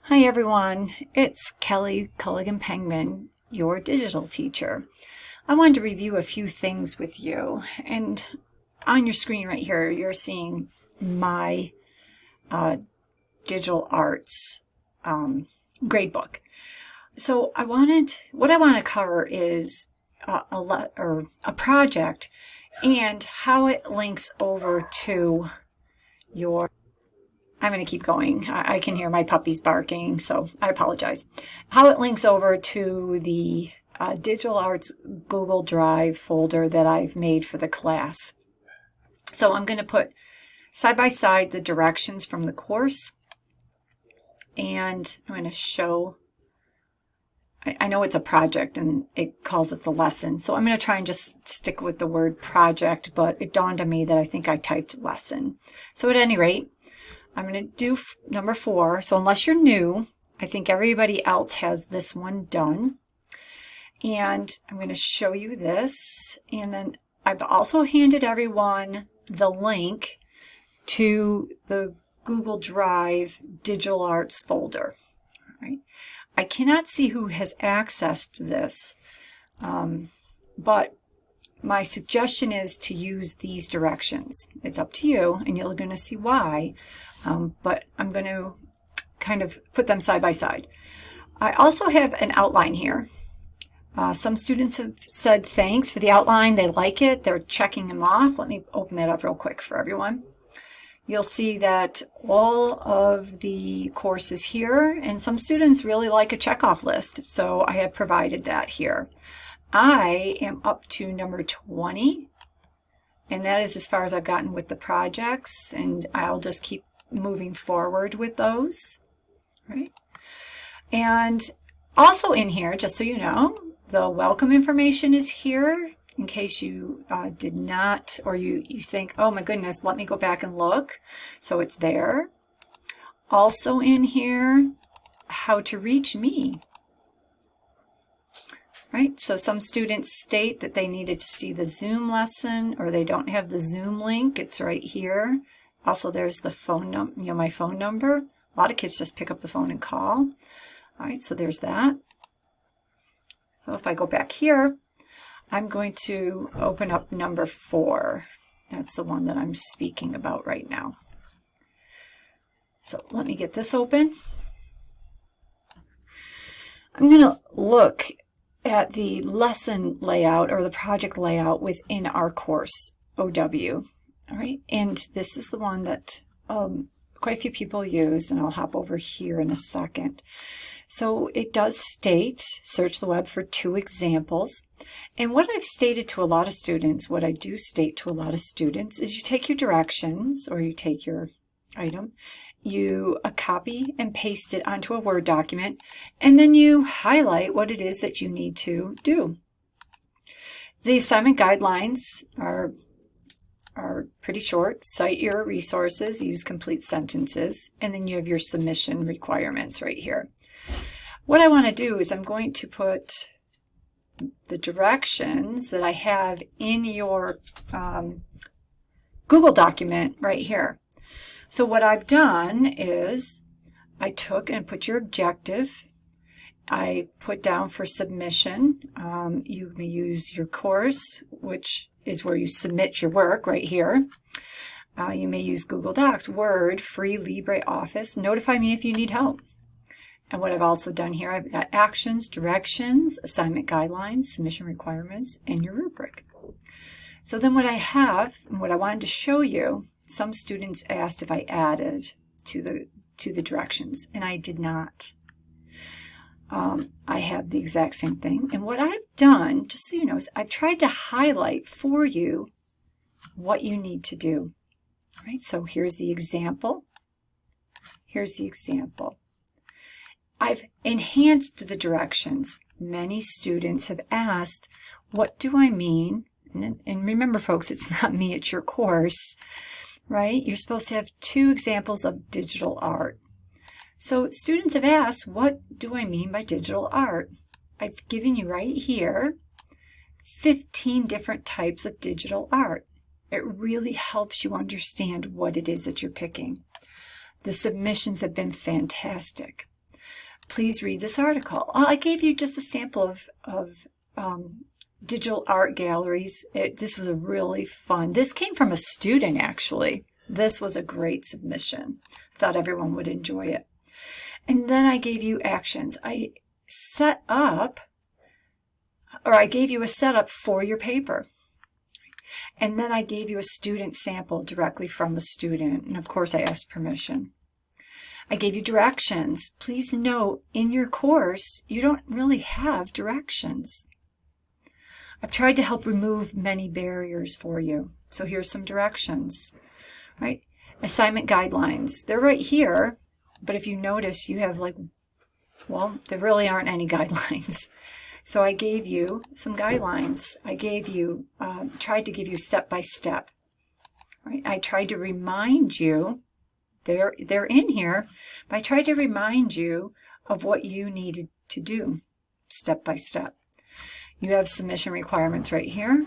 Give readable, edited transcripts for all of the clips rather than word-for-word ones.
Hi everyone, it's Kelly Culligan-Pengman, your digital teacher. I wanted to review a few things with you, and on your screen right here you're seeing my digital arts gradebook. So what I want to cover is a project and how it links over to your I'm going to keep going. I can hear my puppies barking, so I apologize. How it links over to the Digital Arts Google Drive folder that I've made for the class. So I'm going to put side by side the directions from the course, and I'm going to show, I know it's a project and it calls it the lesson, so I'm going to try and just stick with the word project, but it dawned on me that I think I typed lesson. So at any rate, I'm going to do number 4. So unless you're new, I think everybody else has this one done. And I'm going to show you this. And then I've also handed everyone the link to the Google Drive Digital Arts folder. All right. I cannot see who has accessed this, but my suggestion is to use these directions. It's up to you, and you're going to see why. But I'm going to kind of put them side by side. I also have an outline here. Some students have said thanks for the outline. They like it. They're checking them off. Let me open that up real quick for everyone. You'll see that all of the courses here, and some students really like a checkoff list, so I have provided that here. I am up to number 20, and that is as far as I've gotten with the projects, and I'll just keep moving forward with those, right? And also in here, just so you know, the welcome information is here in case you did not, or you think, oh my goodness, let me go back and look. So it's there. Also in here, how to reach me. Right, so some students state that they needed to see the Zoom lesson, or they don't have the Zoom link. It's right here. Also, there's the phone number, my phone number. A lot of kids just pick up the phone and call. All right, so there's that. So if I go back here, I'm going to open up number 4. That's the one that I'm speaking about right now. So let me get this open. I'm going to look at the lesson layout or the project layout within our course, OW. All right, and this is the one that quite a few people use, and I'll hop over here in a second. So it does state, search the web for 2 examples. And what I've stated to a lot of students, what I do state to a lot of students, is you take your directions, or you take your item, you copy and paste it onto a Word document, and then you highlight what it is that you need to do. The assignment guidelines are pretty short. Cite your resources, use complete sentences, and then you have your submission requirements right here. What I want to do is I'm going to put the directions that I have in your Google document right here. So what I've done is I took and put your objective. I put down for submission. You may use your course, which is where you submit your work right here. You may use Google Docs, Word, free LibreOffice. Notify me if you need help. And what I've also done here, I've got actions, directions, assignment guidelines, submission requirements, and your rubric. So then what I have, and what I wanted to show you, some students asked if I added to the directions, and I did not. I have the exact same thing. And what I've done, just so you know, is I've tried to highlight for you what you need to do. All right, so here's the example. Here's the example. I've enhanced the directions. Many students have asked, what do I mean? And remember, folks, it's not me, it's your course, right? You're supposed to have 2 examples of digital art. So students have asked, what do I mean by digital art? I've given you right here 15 different types of digital art. It really helps you understand what it is that you're picking. The submissions have been fantastic. please read this article. I gave you just a sample of digital art galleries. This was a really fun. This came from a student, actually. This was a great submission. Thought everyone would enjoy it. And then I gave you actions. I gave you a setup for your paper. And then I gave you a student sample directly from a student. And of course, I asked permission. I gave you directions. Please note, in your course, you don't really have directions. I've tried to help remove many barriers for you. So here's some directions. Right? Assignment guidelines. They're right here. But if you notice, you have there really aren't any guidelines. So I gave you some guidelines. I gave you, tried to give you step-by-step. Right? I tried to remind you, they're in here, but I tried to remind you of what you needed to do step-by-step. You have submission requirements right here.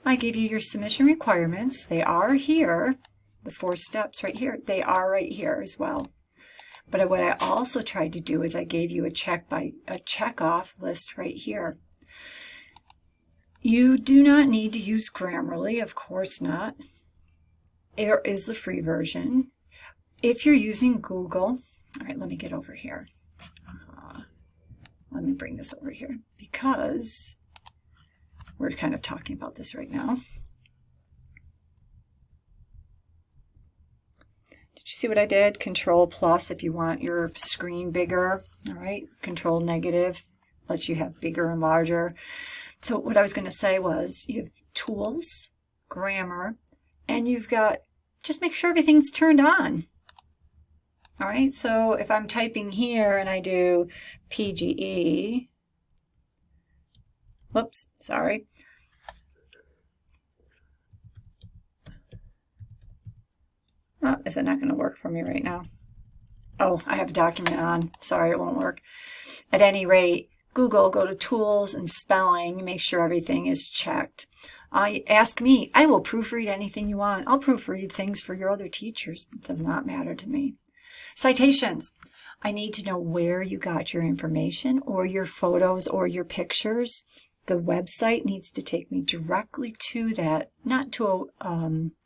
I gave you your submission requirements. They are here. The 4 steps right here, they are right here as well. But what I also tried to do is I gave you a check-off list right here. You do not need to use Grammarly, of course not. There is the free version. If you're using Google, all right, let me get over here. Let me bring this over here because we're kind of talking about this right now. Did you see what I did? Control plus if you want your screen bigger. All right. Control negative lets you have bigger and larger. So what I was going to say was you have tools, grammar, and you've got, just make sure everything's turned on. All right. So if I'm typing here and I do PGE, whoops, sorry. Oh, is it not going to work for me right now? Oh, I have a document on. Sorry, it won't work. At any rate, Google, go to Tools and Spelling, make sure everything is checked. Ask me. I will proofread anything you want. I'll proofread things for your other teachers. It does not matter to me. Citations. I need to know where you got your information or your photos or your pictures. The website needs to take me directly to that, not to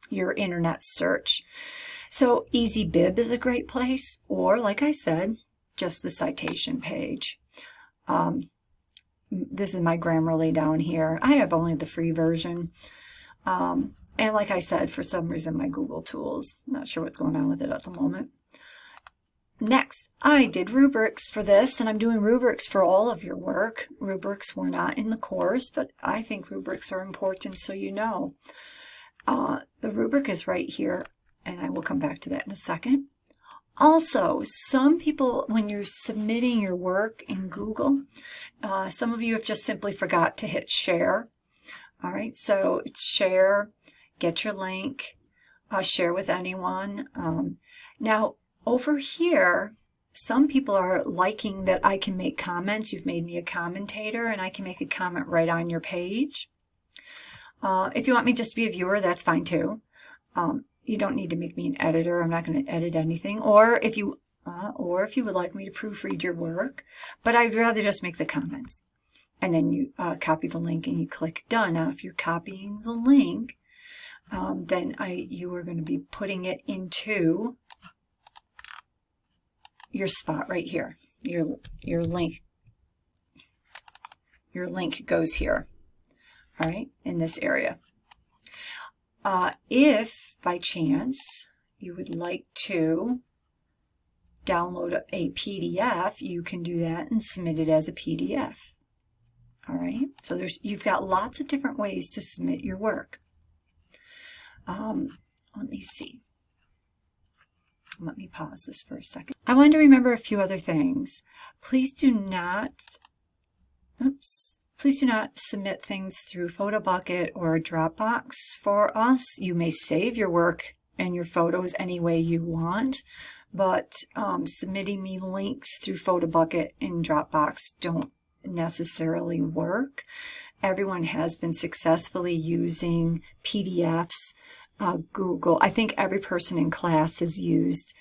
your internet search. So EasyBib is a great place, or like I said, just the citation page. This is my Grammarly down here. I have only the free version. And like I said, for some reason, my Google Tools. I'm not sure what's going on with it at the moment. Next, I did rubrics for this, and I'm doing rubrics for all of your work. Rubrics were not in the course, but I think rubrics are important so you know. The rubric is right here, and I will come back to that in a second. Also, some people, when you're submitting your work in Google, some of you have just simply forgot to hit share. All right, so it's share, get your link, share with anyone. Now, over here, some people are liking that I can make comments. You've made me a commentator, and I can make a comment right on your page. If you want me just to be a viewer, that's fine too. You don't need to make me an editor. I'm not going to edit anything. Or if you would like me to proofread your work, but I'd rather just make the comments. And then you copy the link and you click done. Now, if you're copying the link, then you are going to be putting it into your spot right here. Your link goes here. All right, in this area. If by chance you would like to download a PDF, you can do that and submit it as a PDF. All right, so you've got lots of different ways to submit your work. Let me see. Let me pause this for a second. I wanted to remember a few other things. Please do not submit things through PhotoBucket or Dropbox for us. You may save your work and your photos any way you want, but submitting me links through PhotoBucket and Dropbox don't necessarily work. Everyone has been successfully using PDFs. Google. I think every person in class has used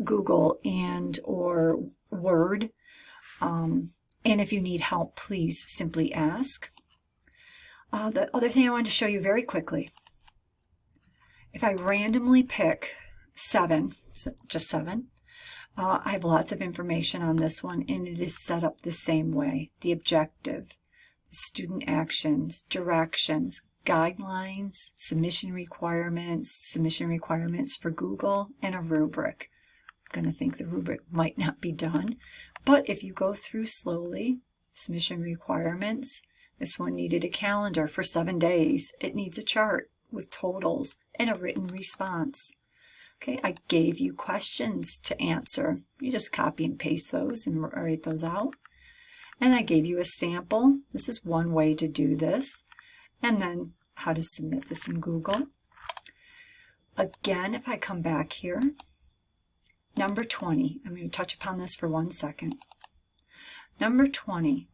Google and or Word. And if you need help, please simply ask. The other thing I wanted to show you very quickly, if I randomly pick 7, just 7, I have lots of information on this one, and it is set up the same way. The objective, student actions, directions, guidelines, submission requirements for Google, and a rubric. I'm going to think the rubric might not be done, but if you go through slowly, submission requirements, this one needed a calendar for 7 days. It needs a chart with totals and a written response. Okay, I gave you questions to answer. You just copy and paste those and write those out. And I gave you a sample. This is one way to do this. And then how to submit this in Google. Again, if I come back here, number 20, I'm going to touch upon this for 1 second. Number 20,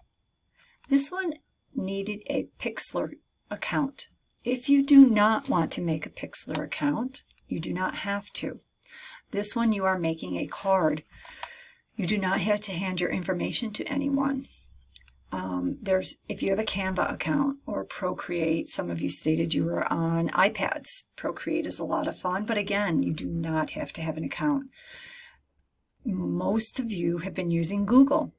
this one needed a Pixlr account. If you do not want to make a Pixlr account, you do not have to. This one you are making a card. You do not have to hand your information to anyone. If you have a Canva account or Procreate, some of you stated you were on iPads. Procreate is a lot of fun, but again, you do not have to have an account. Most of you have been using Google.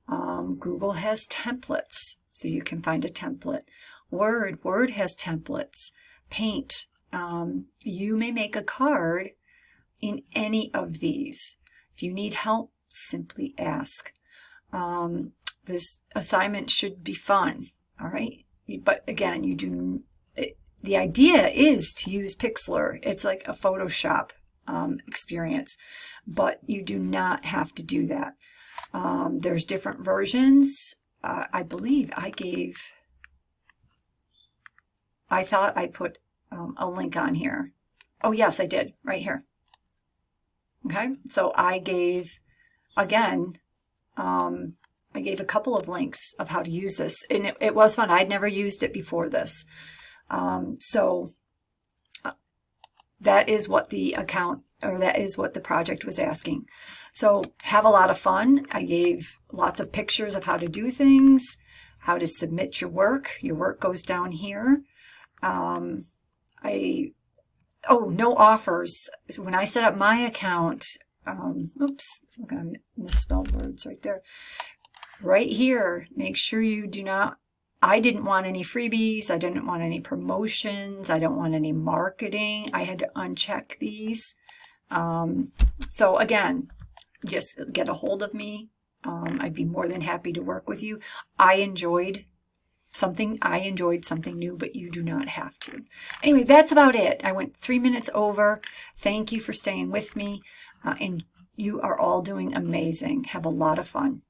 Google has templates, so you can find a template. Word has templates. Paint, you may make a card in any of these. If you need help, simply ask. This assignment should be fun, all right? But again, the idea is to use Pixlr. It's like a Photoshop experience, but you do not have to do that. There's different versions. I believe I thought I put a link on here. Oh yes, I did, right here. Okay, so I gave, again, I gave a couple of links of how to use this, and it was fun. I'd never used it before this. That is what the account, or that is what the project was asking. So have a lot of fun. I gave lots of pictures of how to do things, how to submit your work. Your work goes down here. No offers. When I set up my account, oops, look, I misspelled words right there. Right here, make sure you do not, I didn't want any freebies, I didn't want any promotions, I don't want any marketing. I had to uncheck these. So again, just get a hold of me. I'd be more than happy to work with you. I enjoyed something new, but you do not have to. Anyway, that's about it. I went 3 minutes over. Thank you for staying with me, and you are all doing amazing. Have a lot of fun.